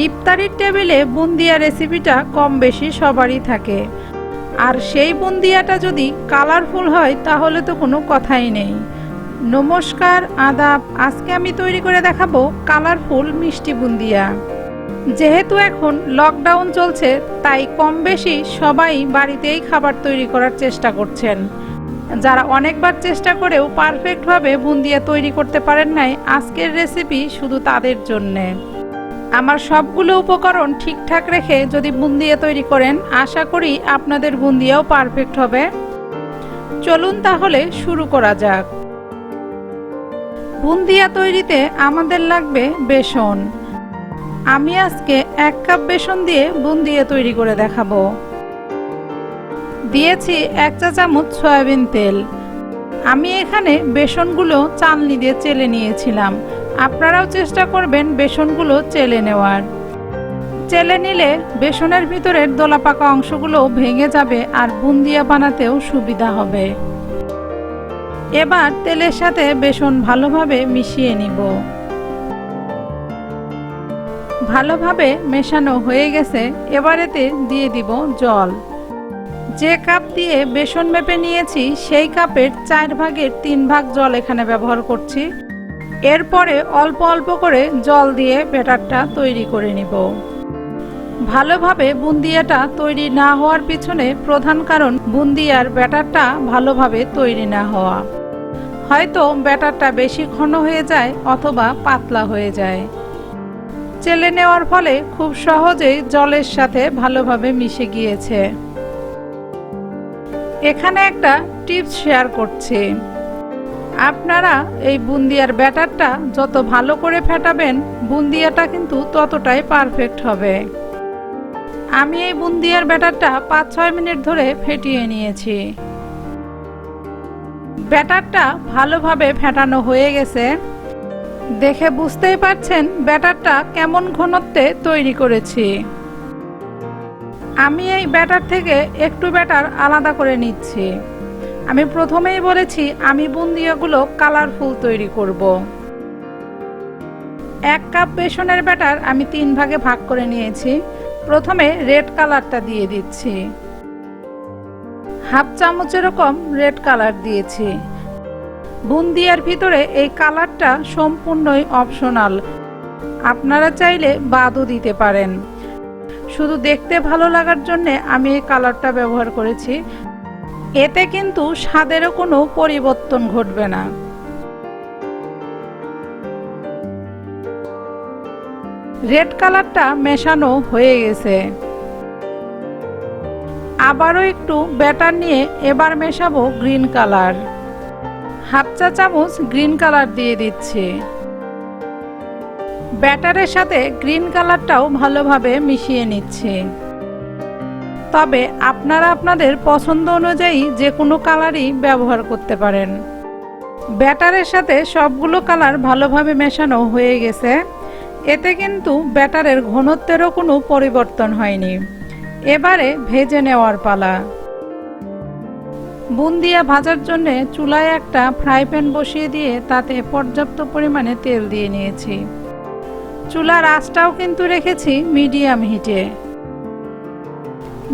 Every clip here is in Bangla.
ইফতারির টেবিলে বুন্দিয়া রেসিপিটা কম বেশি সবারই থাকে, আর সেই বুন্দিয়াটা যদি কালারফুল হয় তাহলে তো কোনো কথাই নেই। নমস্কার, আদাব। আজকে আমি তৈরি করে দেখাবো কালারফুল মিষ্টি বুন্দিয়া। যেহেতু এখন লকডাউন চলছে, তাই কম বেশি সবাই বাড়িতেই খাবার তৈরি করার চেষ্টা করছেন। যারা অনেকবার চেষ্টা করেও পারফেক্টভাবে বুন্দিয়া তৈরি করতে পারেন নাই, আজকের রেসিপি শুধু তাদের জন্যে। আমার সবগুলো উপকরণ ঠিকঠাক রেখে যদি বুন্দিয়া তৈরি করেন, আশা করি আপনাদের বুন্দিয়াও পারফেক্ট হবে। চলুন তাহলে শুরু করা যাক। বুন্দিয়া তৈরিতে আমাদের লাগবে বেসন। আমি আজকে 1 কাপ বেসন দিয়ে বুন্দিয়া তৈরি করে দেখাবো। দিয়েছি 1 চা চামচ সয়াবিন তেল। আমি এখানে বেসনগুলো চালনি দিয়ে চেলে নিয়েছিলাম। আপনারাও চেষ্টা করবেন বেসনগুলো চেলে নেওয়ার। চেলে নিলে বেসনের ভিতরের দোলাপাকা অংশগুলো ভেঙে যাবে আর বুন্দিয়া বানাতেও সুবিধা হবে। এবার তেলের সাথে বেসন ভালোভাবে মিশিয়ে নিব। ভালোভাবে মেশানো হয়ে গেছে, এবার এতে দিয়ে দিব জল। যে কাপ দিয়ে বেসন মেপে নিয়েছি সেই কাপের 4 ভাগের 3 ভাগ জল এখানে ব্যবহার করছি। এরপরে অল্প অল্প করে জল দিয়ে ব্যাটারটা তৈরি করে নিব। ভালোভাবে বুন্দিয়াটা তৈরি না হওয়ার পিছনে প্রধান কারণ বুন্দিয়ার ব্যাটারটা ভালোভাবে তৈরি না হওয়া। হয়তো ব্যাটারটা বেশি ঘন হয়ে যায় অথবা পাতলা হয়ে যায়। চেলে নেওয়ার ফলে খুব সহজেই জলের সাথে ভালোভাবে মিশে গিয়েছে। এখানে একটা টিপস শেয়ার করছি। আপনারা এই বুন্দিয়ার ব্যাটারটা যত ভালো করে ফেটাবেন, বুন্দিয়াটা কিন্তু ততটাই পারফেক্ট হবে। আমি এই বুন্দিয়ার ব্যাটারটা 5-6 মিনিট ধরে ফেটিয়ে নিয়েছি। ব্যাটারটা ভালোভাবে ফেটানো হয়ে গেছে। দেখে বুঝতেই পারছেন ব্যাটারটা কেমন ঘনত্বে তৈরি করেছি। আমি এই ব্যাটার থেকে একটু ব্যাটার আলাদা করে নিচ্ছি। আমি প্রথমেই বলেছি আমি বুন্দিয়াগুলো কালারফুল তৈরি করব। 1 কাপ বেসনের ব্যাটার আমি 3 ভাগে ভাগ করে নিয়েছি। প্রথমে রেড কালারটা দিয়ে দিচ্ছি। হাফ চামচ এরকম রেড কালার দিয়েছি। বুন্দিয়ার ভিতরে এই কালারটা সম্পূর্ণই অপশনাল, আপনারা চাইলে বাদও দিতে পারেন। শুধু দেখতে ভালো লাগার জন্য আমি এই কালারটা ব্যবহার করেছি। এতে কিন্তু স্বাদেরও কোনো পরিবর্তন ঘটবে না। রেড কালারটা মেশানো হয়ে গেছে। আবারও একটু ব্যাটার নিয়ে এবার মেশাবো গ্রিন কালার। হাফ চা চামচ গ্রিন কালার দিয়ে দিচ্ছি। ব্যাটারের সাথে গ্রিন কালারটাও ভালোভাবে মিশিয়ে নিচ্ছি। তবে আপনারা আপনাদের পছন্দ অনুযায়ী যে কোনো কালারই ব্যবহার করতে পারেন। ব্যাটারের সাথে সবগুলো কালার ভালোভাবে মেশানো হয়ে গেছে। এতে কিন্তু ব্যাটারের ঘনত্বেরও কোনো পরিবর্তন হয়নি। এবারে ভেজে নেওয়ার পালা। বুন্দিয়া ভাজার জন্য চুলায় একটা ফ্রাই প্যান বসিয়ে দিয়ে তাতে পর্যাপ্ত পরিমাণে তেল দিয়ে নিয়েছি। চুলার আঁচটাও কিন্তু রেখেছি মিডিয়াম হিটে।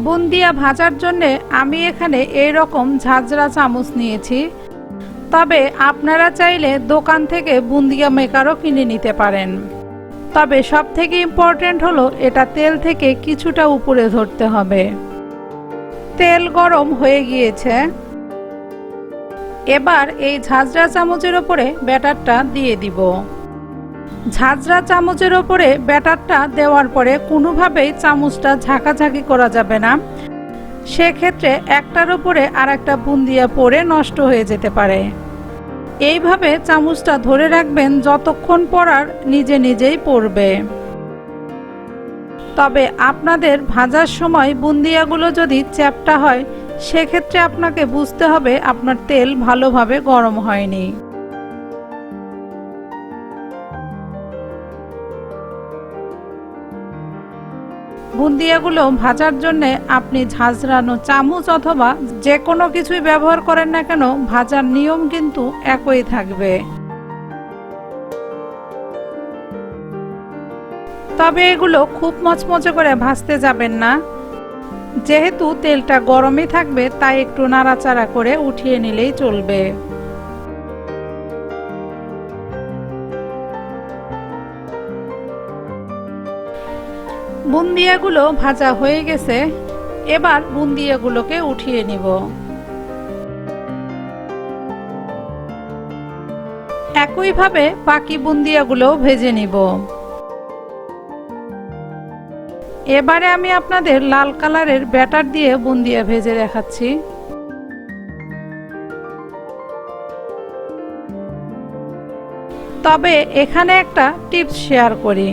বুন্দিয়া ভাজার জন্য আমি এখানে এইরকম ঝাঁঝরা চামচ নিয়েছি। তবে আপনারা চাইলে দোকান থেকে বুন্দিয়া মেকারও কিনে নিতে পারেন। তবে সবথেকে ইম্পর্টেন্ট হলো এটা তেল থেকে কিছুটা উপরে ধরতে হবে। তেল গরম হয়ে গিয়েছে। এবার এই ঝাঁঝরা চামচের ওপরে ব্যাটারটা দিয়ে দিব। ঝাঁঝরা চামচের ওপরে ব্যাটারটা দেওয়ার পরে কোনোভাবেই চামচটা ঝাঁকাঝাঁকি করা যাবে না। সেক্ষেত্রে একটার উপরে আরেকটা বুন্দিয়া পড়ে নষ্ট হয়ে যেতে পারে। এইভাবে চামচটা ধরে রাখবেন যতক্ষণ পড়ার নিজে নিজেই পড়বে। তবে আপনাদের ভাজার সময় বুন্দিয়াগুলো যদি চ্যাপ্টা হয়, সেক্ষেত্রে আপনাকে বুঝতে হবে আপনার তেল ভালোভাবে গরম হয়নি। বুন্দিয়াগুলো ভাজার জন্য আপনি ঝাঁঝরানো চামচ অথবা যে কোনো কিছুই ব্যবহার করেন না কেন, ভাজার নিয়ম কিন্তু একই থাকবে। তবে এগুলো খুব মচমচে করে ভাজতে যাবেন না, যেহেতু তেলটা গরমই থাকবে তাই একটু নাড়াচাড়া করে উঠিয়ে নিলেই চলবে। বুন্দিয়াগুলো ভাজা হয়ে গেছে, এবার বুন্দিয়াগুলোকে উঠিয়ে নিব। একইভাবে বাকি বুন্দিয়াগুলো ভেজে নিব। এবারে আমি আপনাদের লাল কালারের ব্যাটার দিয়ে বুন্দিয়া ভেজে দেখাচ্ছি। তবে এখানে একটা টিপস শেয়ার করি।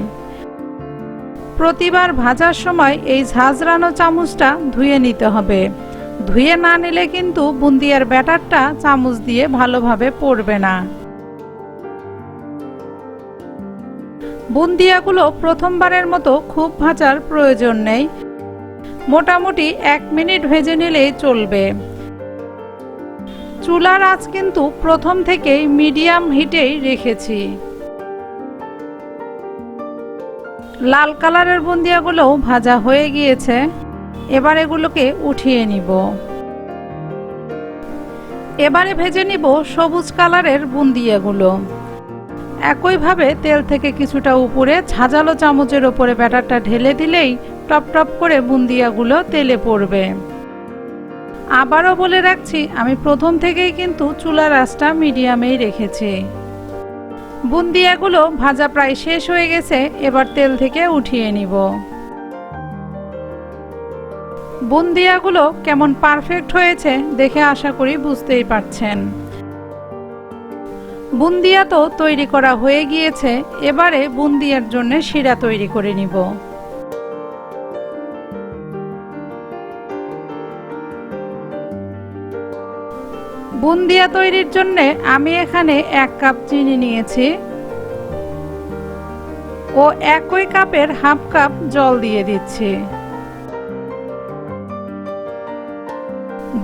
প্রতিবার ভাজার সময় এই ঝাঁঝরানো চামচটা ধুয়ে নিতে হবে। ধুয়ে না নিলে কিন্তু বুন্দিয়ার ব্যাটারটা চামচ দিয়ে ভালোভাবে পড়বে না। বুন্দিয়াগুলো প্রথমবারের মতো খুব ভাজার প্রয়োজন নেই, মোটামুটি 1 মিনিট ভেজে নিলেই চলবে। চুলার আঁচ কিন্তু প্রথম থেকেই মিডিয়াম হিটেই রেখেছি। লাল কালারের বুন্দিয়াগুলোও ভাজা হয়ে গিয়েছে, এবার এগুলোকে উঠিয়ে নিব। এবারে ভেজে নিব সবুজ কালারের বুন্দিয়াগুলো। একইভাবে তেল থেকে কিছুটা উপরে ঝাঁঝালো চামচের ওপরে ব্যাটারটা ঢেলে দিলেই টপ টপ করে বুন্দিয়াগুলো তেলে পড়বে। আবারও বলে রাখছি, আমি প্রথম থেকেই কিন্তু চুলার আঁচটা মিডিয়ামেই রেখেছি। বুন্দিয়াগুলো ভাজা প্রায় শেষ হয়ে গেছে, এবার তেল থেকে উঠিয়ে নিব। বুন্দিয়াগুলো কেমন পারফেক্ট হয়েছে দেখে আশা করি বুঝতেই পারছেন। বুন্দিয়া তো তৈরি করা হয়ে গিয়েছে, এবারে বুন্দিয়ার জন্য শিরা তৈরি করে নিব। বুন্দিয়া তৈরির জন্য আমি এখানে 1 কাপ চিনি নিয়েছি ও একই কাপের হাফ কাপ জল দিয়ে দিচ্ছি।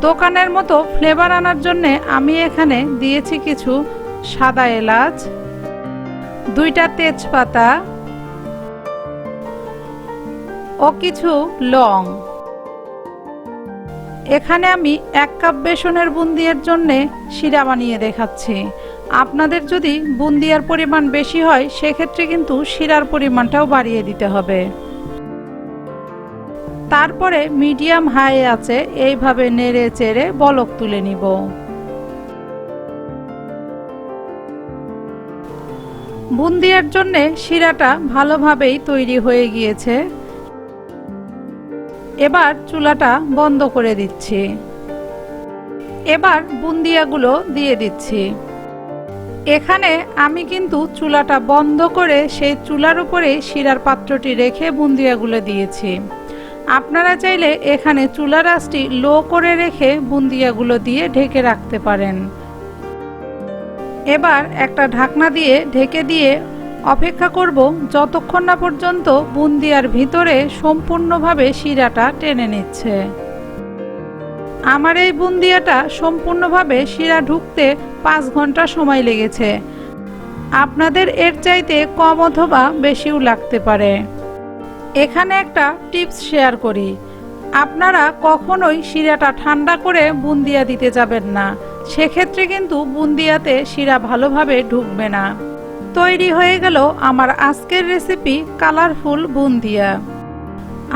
দোকানের মতো ফ্লেভার আনার জন্য আমি এখানে দিয়েছি কিছু সাদা এলাচ, 2টা তেজপাতা ও কিছু লং। এখানে আমি 1 কাপ বেসনের বুন্দিয়ার জন্য শিরা বানিয়ে দেখাচ্ছি। আপনাদের যদি বুন্দিয়ার পরিমাণ বেশি হয় সেক্ষেত্রে কিন্তু শিরার পরিমাণটাও বাড়িয়ে দিতে হবে। তারপরে মিডিয়াম হাই আছে এইভাবে নেড়ে চেড়ে বলক তুলে নিব। বুন্দিয়ার জন্য শিরাটা ভালোভাবেই তৈরি হয়ে গিয়েছে, এবার চুলাটা বন্ধ করে দিচ্ছি। এবার বুন্দিয়াগুলো দিয়ে দিচ্ছি। এখানে আমি কিন্তু চুলাটা বন্ধ করে সেই চুলার উপরে শিরার পাত্রটি রেখে বুন্দিয়াগুলো দিয়েছি। আপনারা চাইলে এখানে চুলার আঁচটি লো করে রেখে বুন্দিয়াগুলো দিয়ে ঢেকে রাখতে পারেন। এবার একটা ঢাকনা দিয়ে ঢেকে দিয়ে অপেক্ষা করব যতক্ষণ না পর্যন্ত বুন্দিয়ার ভিতরে সম্পূর্ণভাবে শিরাটা টেনে নিচ্ছে। আমার এই বুন্দিয়াটা সম্পূর্ণভাবে শিরা ঢুকতে 5 ঘন্টা সময় লেগেছে। আপনাদের এর চাইতে কম অথবা বেশিও লাগতে পারে। এখানে একটা টিপস শেয়ার করি, আপনারা কখনোই শিরাটা ঠান্ডা করে বুন্দিয়া দিতে যাবেন না, সেক্ষেত্রে কিন্তু বুন্দিয়াতে শিরা ভালোভাবে ঢুকবে না। তৈরি হয়ে গেল আমার আজকের রেসিপি কালারফুল বুন্দিয়া।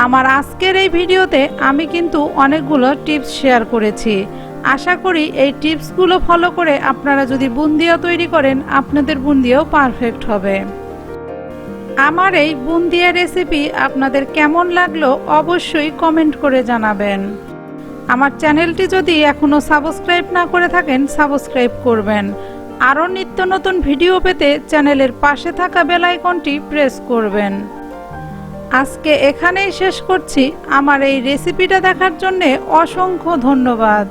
আমার আজকের এই ভিডিওতে আমি কিন্তু অনেকগুলো টিপস শেয়ার করেছি। আশা করি এই টিপসগুলো ফলো করে আপনারা যদি বুন্দিয়া তৈরি করেন আপনাদের বুন্দিয়াও পারফেক্ট হবে। আমার এই বুন্দিয়া রেসিপি আপনাদের কেমন লাগলো অবশ্যই কমেন্ট করে জানাবেন। আমার চ্যানেলটি যদি এখনো সাবস্ক্রাইব না করে থাকেন সাবস্ক্রাইব করবেন। আরও নিত্য নতুন ভিডিও পেতে চ্যানেলের পাশে থাকা বেল আইকনটি প্রেস করবেন। আজকে এখানেই শেষ করছি। আমার এই রেসিপিটা দেখার জন্য অসংখ্য ধন্যবাদ।